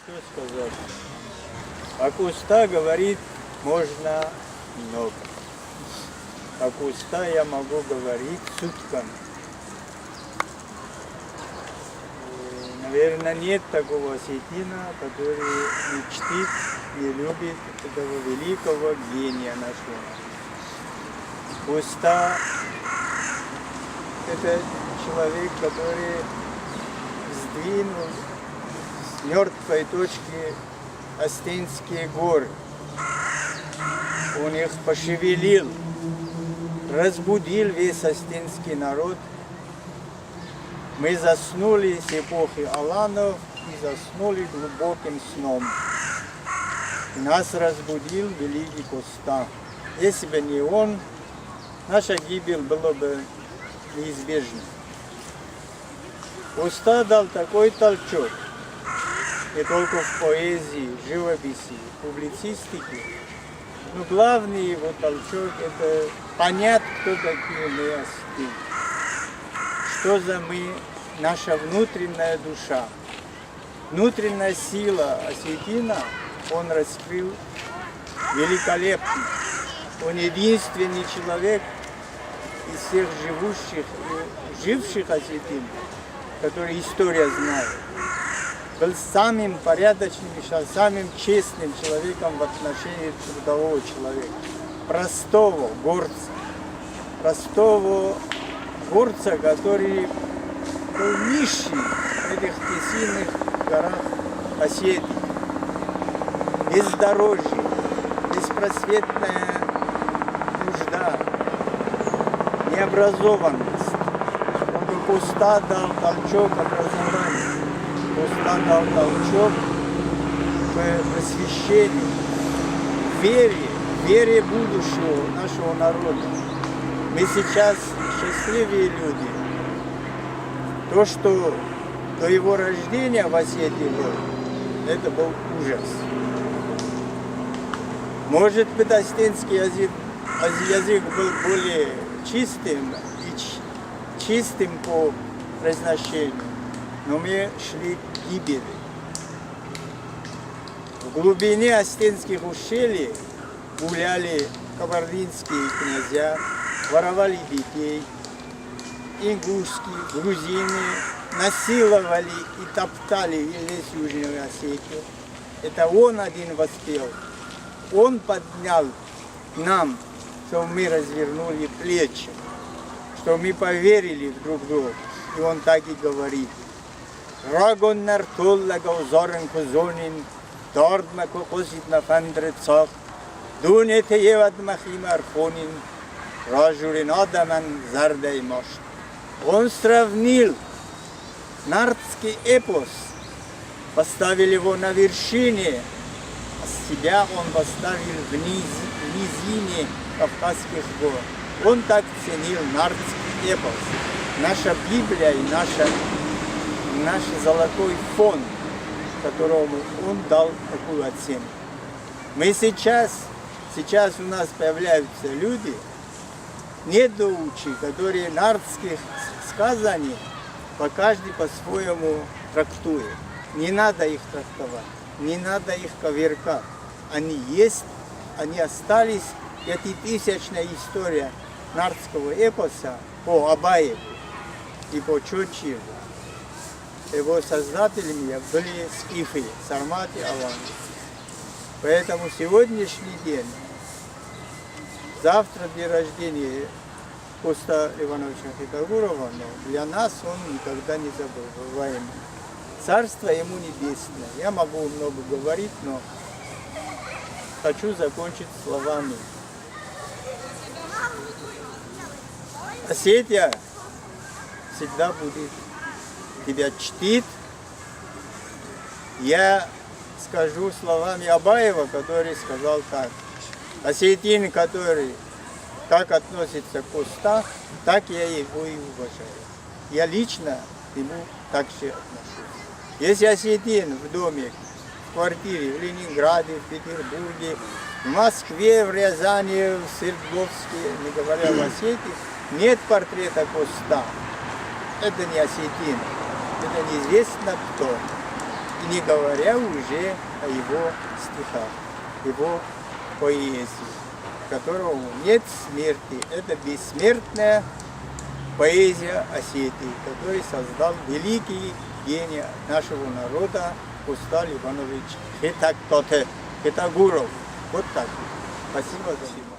Что сказать? Как уста говорит, можно много. Как уста я могу говорить сутками. Наверное, нет такого осетина, который не чтит, не любит этого великого гения нашего. Уста – это человек, который сдвинул с мертвой точки Астинские горы. Он их пошевелил, разбудил весь астинский народ. Мы заснули с эпохи Аланов и заснули глубоким сном. И нас разбудил великий Коста. Если бы не он, наша гибель была бы неизбежна. Коста дал такой толчок, не только в поэзии, живописи, публицистике, но главный его толчок – это понять, кто такие мы осетины. Что за мы, наша внутренняя душа. Внутренняя сила осетина он раскрыл великолепно. Он единственный человек из всех живших осетин, который история знает. Был самым порядочным, самым честным человеком в отношении трудового человека. Простого горца, который был нищий в этих тесинных горах Осетии. Бездорожье, беспросветная нужда, необразованность. Только Коста дал толчок образованию, Коста дал толчок к просвещению, вере будущего нашего народа. Мы сейчас счастливые люди. То, что до его рождения в Осетии было, это был ужас. Может быть, астинский язык был более чистым и чистым по произношению, но мы шли к гибели. В глубине астинских ущелий гуляли кабардинские князья, воровали детей, ингушские, грузины, насиловали и топтали весь Южную Осетию. Это он один воспел. Он поднял нам, чтобы мы развернули плечи, чтобы мы поверили друг другу. И он так и говорит. Рагон нартулла гаузорен кузонин, дордма кукосит на фандрецах, дунете евад махим арфонин, ражурин адаман зардай мошт. Он сравнил нардский эпос, поставил его на вершине, а себя он поставил в низине Кавказских гор. Он так ценил нардский эпос. Наша Библия и наш золотой фонд, которому он дал такую оценку. Мы сейчас у нас появляются люди, недоучи, которые нардских сказаний каждый по-своему трактует. Не надо их трактовать, не надо их коверкать. Они есть, они остались. Пятитысячная история нардского эпоса по Абаеву и по Чочеву. Его создателями были скифы, сарматы, аланы. Поэтому сегодняшний день, завтра день рождения Коста Ивановича Хитагурова, но для нас он никогда не забываем. Царство ему небесное. Я могу много говорить, но хочу закончить словами. Осетия всегда будет тебя чтит. Я скажу словами Абаева, который сказал так. Осетин, который как относится к Коста, так я его и уважаю. Я лично к нему так же отношусь. Если осетин в доме, в квартире, в Ленинграде, в Петербурге, в Москве, в Рязани, в Свердловске, не говоря в Осетии, нет портрета Коста. Это не осетин, это неизвестно кто. не говоря уже о его стихах, его поэзии, которого нет смерти. Это бессмертная поэзия Осетии, который создал великий гений нашего народа Устал Иванович Хитагуров. Вот так. Спасибо за внимание.